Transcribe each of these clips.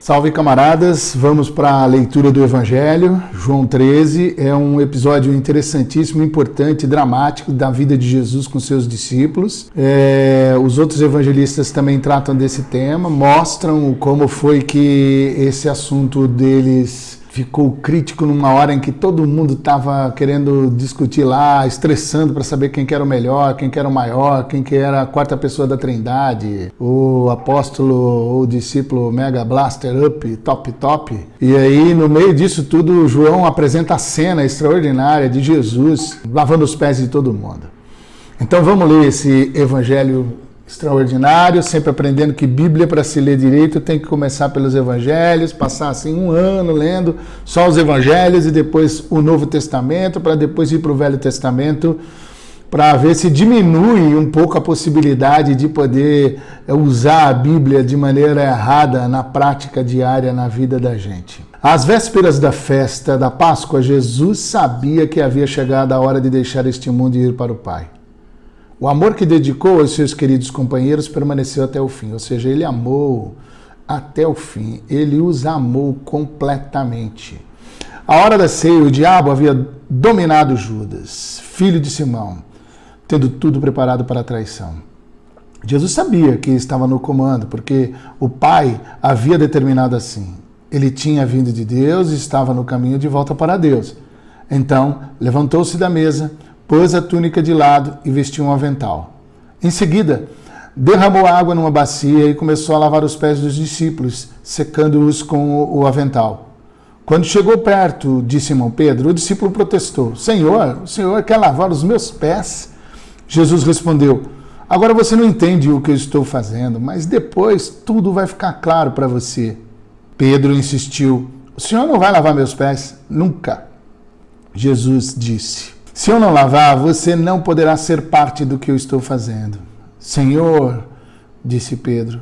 Salve, camaradas! Vamos para a leitura do Evangelho. João 13 é um episódio interessantíssimo, importante, dramático da vida de Jesus com seus discípulos. Os outros evangelistas também tratam desse tema, mostram como foi que esse assunto deles ficou crítico numa hora em que todo mundo estava querendo discutir lá, estressando para saber quem que era o melhor, quem que era o maior, quem que era a quarta pessoa da Trindade, o apóstolo ou discípulo Mega Blaster Up, top. E aí, no meio disso tudo, João apresenta a cena extraordinária de Jesus lavando os pés de todo mundo. Então vamos ler esse evangelho extraordinário, sempre aprendendo que Bíblia, para se ler direito, tem que começar pelos evangelhos, passar assim um ano lendo só os evangelhos e depois o Novo Testamento, para depois ir para o Velho Testamento, para ver se diminui um pouco a possibilidade de poder usar a Bíblia de maneira errada na prática diária na vida da gente. Às vésperas da festa da Páscoa, Jesus sabia que havia chegado a hora de deixar este mundo e ir para o Pai. O amor que dedicou aos seus queridos companheiros permaneceu até o fim, ou seja, ele amou até o fim, ele os amou completamente. À hora da ceia, o diabo havia dominado Judas, filho de Simão, tendo tudo preparado para a traição. Jesus sabia que estava no comando, porque o Pai havia determinado assim. Ele tinha vindo de Deus e estava no caminho de volta para Deus. Então, levantou-se da mesa, pôs a túnica de lado e vestiu um avental. Em seguida, derramou água numa bacia e começou a lavar os pés dos discípulos, secando-os com o avental. Quando chegou perto de Simão Pedro, o discípulo protestou: Senhor, o Senhor quer lavar os meus pés? Jesus respondeu: agora você não entende o que eu estou fazendo, mas depois tudo vai ficar claro para você. Pedro insistiu: o Senhor não vai lavar meus pés? Nunca. Jesus disse: se eu não lavar, você não poderá ser parte do que eu estou fazendo. Senhor, disse Pedro,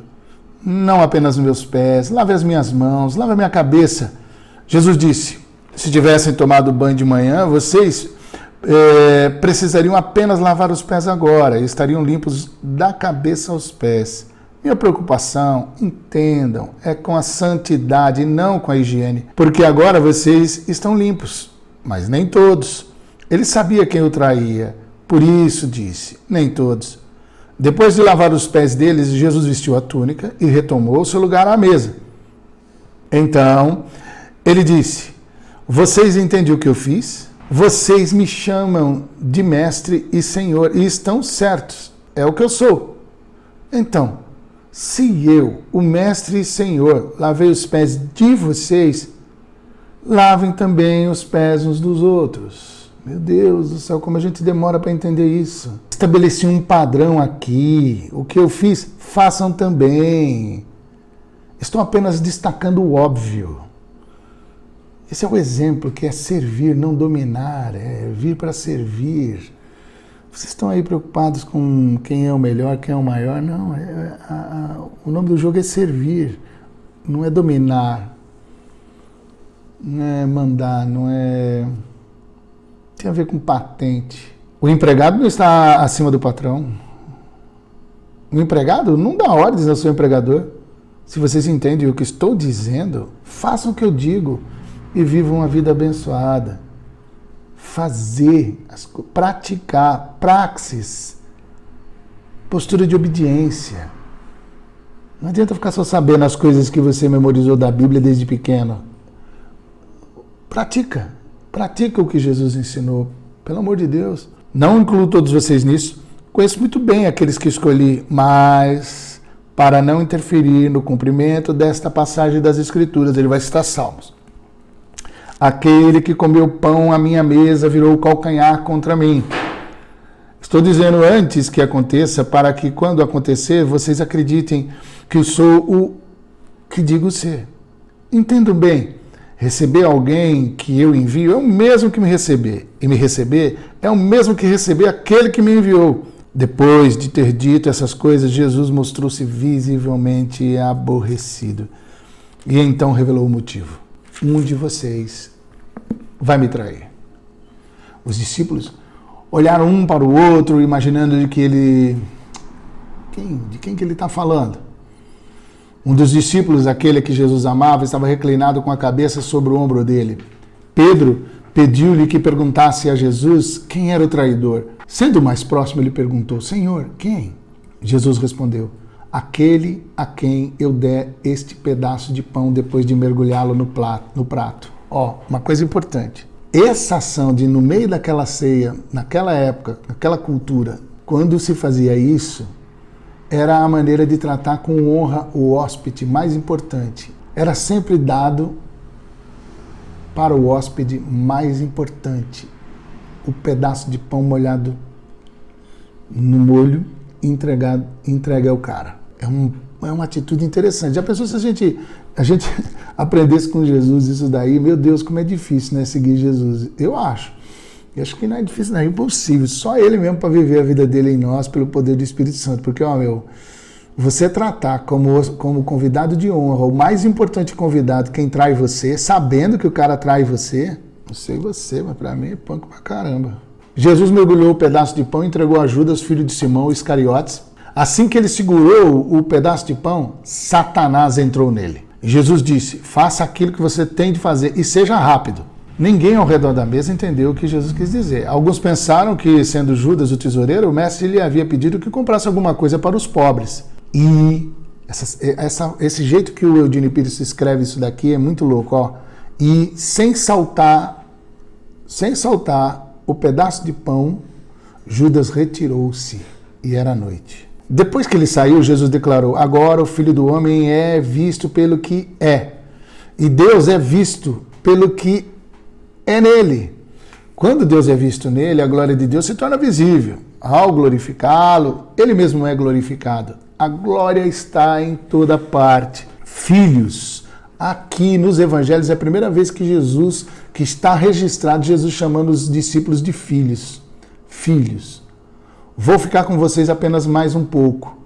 não apenas meus pés, lave as minhas mãos, lave a minha cabeça. Jesus disse: se tivessem tomado banho de manhã, vocês precisariam apenas lavar os pés agora, e estariam limpos da cabeça aos pés. Minha preocupação, entendam, é com a santidade e não com a higiene, porque agora vocês estão limpos, mas nem todos. Ele sabia quem o traía, por isso disse, nem todos. Depois de lavar os pés deles, Jesus vestiu a túnica e retomou seu lugar à mesa. Então, ele disse: vocês entendem o que eu fiz? Vocês me chamam de mestre e senhor e estão certos, é o que eu sou. Então, se eu, o mestre e senhor, lavei os pés de vocês, lavem também os pés uns dos outros. Meu Deus do céu, como a gente demora para entender isso. Estabeleci um padrão aqui. O que eu fiz, façam também. Estou apenas destacando o óbvio. Esse é o exemplo, que é servir, não dominar, é vir para servir. Vocês estão aí preocupados com quem é o melhor, quem é o maior? Não, o nome do jogo é servir, não é dominar, não é mandar, não é... Tem a ver com patente. O empregado não está acima do patrão. O empregado não dá ordens ao seu empregador. Se vocês entendem o que estou dizendo, façam o que eu digo e vivam uma vida abençoada. Fazer, praticar, praxis, postura de obediência. Não adianta ficar só sabendo as coisas que você memorizou da Bíblia desde pequeno. Pratica o que Jesus ensinou, pelo amor de Deus. Não incluo todos vocês nisso. Conheço muito bem aqueles que escolhi, mas para não interferir no cumprimento desta passagem das Escrituras, ele vai citar Salmos. Aquele que comeu pão à minha mesa virou o calcanhar contra mim. Estou dizendo antes que aconteça, para que quando acontecer, vocês acreditem que eu sou o que digo ser. Entendam bem. Receber alguém que eu envio é o mesmo que me receber. E me receber é o mesmo que receber aquele que me enviou. Depois de ter dito essas coisas, Jesus mostrou-se visivelmente aborrecido. E então revelou o motivo. Um de vocês vai me trair. Os discípulos olharam um para o outro, imaginando de que ele... De quem que ele está falando? Um dos discípulos, aquele que Jesus amava, estava reclinado com a cabeça sobre o ombro dele. Pedro pediu-lhe que perguntasse a Jesus quem era o traidor. Sendo mais próximo, ele perguntou: Senhor, quem? Jesus respondeu: aquele a quem eu der este pedaço de pão depois de mergulhá-lo no prato. Uma coisa importante. Essa ação de, no meio daquela ceia, naquela época, naquela cultura, quando se fazia isso, era a maneira de tratar com honra o hóspede mais importante. Era sempre dado para o hóspede mais importante o pedaço de pão molhado no molho e entregue ao cara. É uma atitude interessante. Já pensou se a gente aprendesse com Jesus isso daí? Meu Deus, como é difícil, né, seguir Jesus. Eu acho que não é difícil, não é impossível. Só Ele mesmo para viver a vida dele em nós pelo poder do Espírito Santo. Porque, você tratar como convidado de honra, o mais importante convidado, quem trai você, sabendo que o cara trai você, não sei você, mas para mim é punk pra caramba. Jesus mergulhou o pedaço de pão e entregou a Judas, filho de Simão Iscariotes. Assim que ele segurou o pedaço de pão, Satanás entrou nele. Jesus disse: faça aquilo que você tem de fazer e seja rápido. Ninguém ao redor da mesa entendeu o que Jesus quis dizer. Alguns pensaram que, sendo Judas o tesoureiro, o mestre lhe havia pedido que comprasse alguma coisa para os pobres. E esse jeito que o Eugênio Pires escreve isso daqui é muito louco. E sem saltar o pedaço de pão, Judas retirou-se e era noite. Depois que ele saiu, Jesus declarou: agora o Filho do Homem é visto pelo que é, e Deus é visto pelo que é nele. Quando Deus é visto nele, a glória de Deus se torna visível. Ao glorificá-lo, ele mesmo é glorificado. A glória está em toda parte. Filhos, aqui nos evangelhos é a primeira vez que está registrado Jesus chamando os discípulos de filhos. Filhos. Vou ficar com vocês apenas mais um pouco.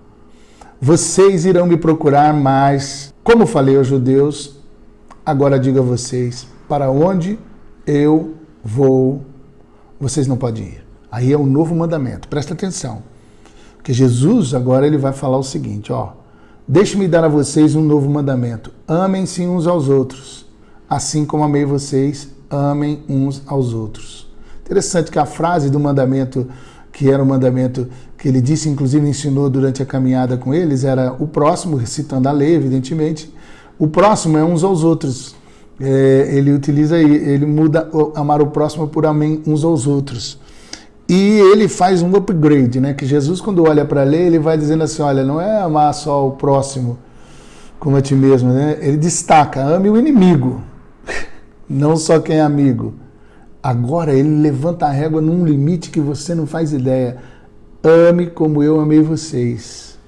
Vocês irão me procurar mais. Como falei aos judeus, agora digo a vocês: para onde eu vou, vocês não podem ir. Aí é um novo mandamento. Presta atenção. Porque Jesus agora ele vai falar o seguinte: deixe-me dar a vocês um novo mandamento. Amem-se uns aos outros. Assim como amei vocês, amem uns aos outros. Interessante que a frase do mandamento, que era o mandamento que ele disse, inclusive ensinou durante a caminhada com eles, era o próximo, citando a lei, evidentemente. O próximo é uns aos outros. Ele muda amar o próximo por amém uns aos outros. E ele faz um upgrade, né? Que Jesus, quando olha para a lei, ele vai dizendo assim: olha, não é amar só o próximo como a ti mesmo, né? Ele destaca: ame o inimigo, não só quem é amigo. Agora ele levanta a régua num limite que você não faz ideia. Ame como eu amei vocês,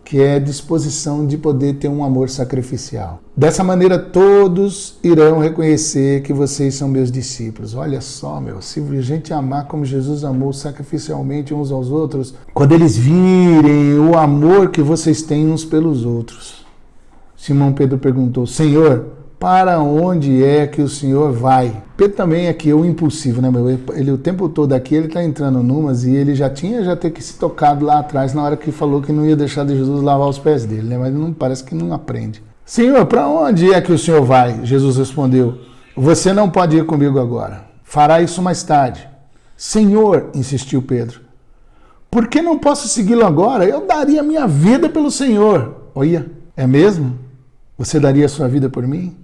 que é a disposição de poder ter um amor sacrificial. Dessa maneira, todos irão reconhecer que vocês são meus discípulos. Olha só, se a gente amar como Jesus amou sacrificialmente uns aos outros, quando eles virem o amor que vocês têm uns pelos outros. Simão Pedro perguntou: Senhor, para onde é que o Senhor vai? Pedro também aqui é o impulsivo, né, Ele o tempo todo aqui, ele está entrando numas e ele já ter que se tocado lá atrás na hora que falou que não ia deixar de Jesus lavar os pés dele, né? Mas não parece que não aprende. Senhor, para onde é que o Senhor vai? Jesus respondeu: você não pode ir comigo agora. Fará isso mais tarde. Senhor, insistiu Pedro, por que não posso segui-lo agora? Eu daria minha vida pelo Senhor. Olha, é mesmo? Você daria a sua vida por mim?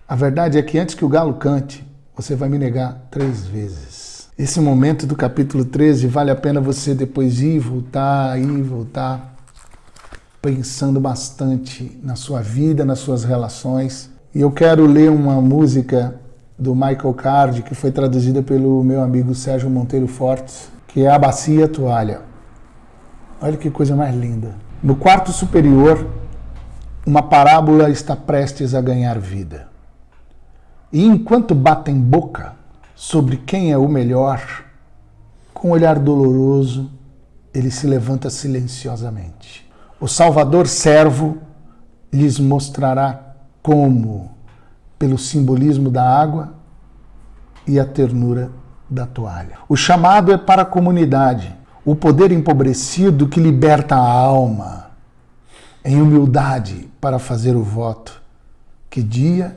A verdade é que antes que o galo cante, você vai me negar 3 vezes. Esse momento do capítulo 13 vale a pena você depois ir e voltar, pensando bastante na sua vida, nas suas relações. E eu quero ler uma música do Michael Card, que foi traduzida pelo meu amigo Sérgio Monteiro Fortes, que é A Bacia e a Toalha. Olha que coisa mais linda. No quarto superior, uma parábola está prestes a ganhar vida. E enquanto batem boca sobre quem é o melhor, com um olhar doloroso, ele se levanta silenciosamente. O Salvador servo lhes mostrará como, pelo simbolismo da água e a ternura da toalha. O chamado é para a comunidade, o poder empobrecido que liberta a alma. em humildade para fazer o voto que dia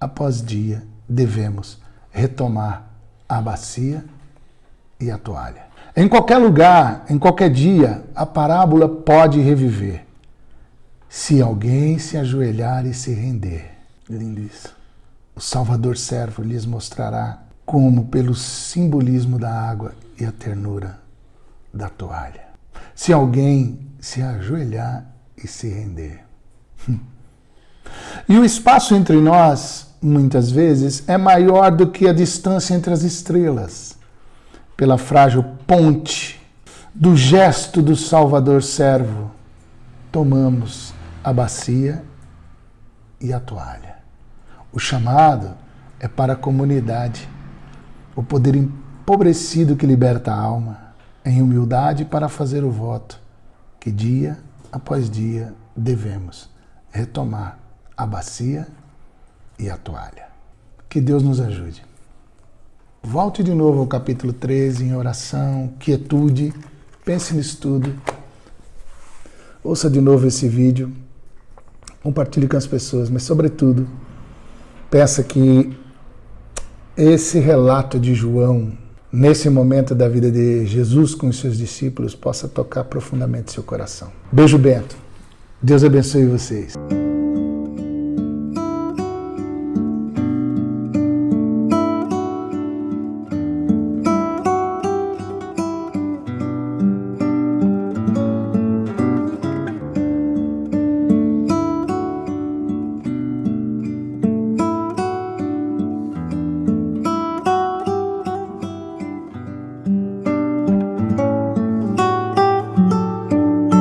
após dia devemos retomar a bacia e a toalha. Em qualquer lugar, em qualquer dia, a parábola pode reviver, se alguém se ajoelhar e se render. Lindo isso. O Salvador servo lhes mostrará como, pelo simbolismo da água e a ternura da toalha, se alguém se ajoelhar e se render. E o espaço entre nós, muitas vezes, é maior do que a distância entre as estrelas. Pela frágil ponte do gesto do Salvador servo, tomamos a bacia e a toalha. O chamado é para a comunidade, o poder empobrecido que liberta a alma, em humildade para fazer o voto que dia após dia devemos retomar a bacia e a toalha. Que Deus nos ajude. Volte de novo ao capítulo 13 em oração, quietude, pense nisso tudo. Ouça de novo esse vídeo, compartilhe com as pessoas, mas sobretudo, peça que esse relato de João, nesse momento da vida de Jesus com os seus discípulos, possa tocar profundamente seu coração. Beijo, Bento. Deus abençoe vocês.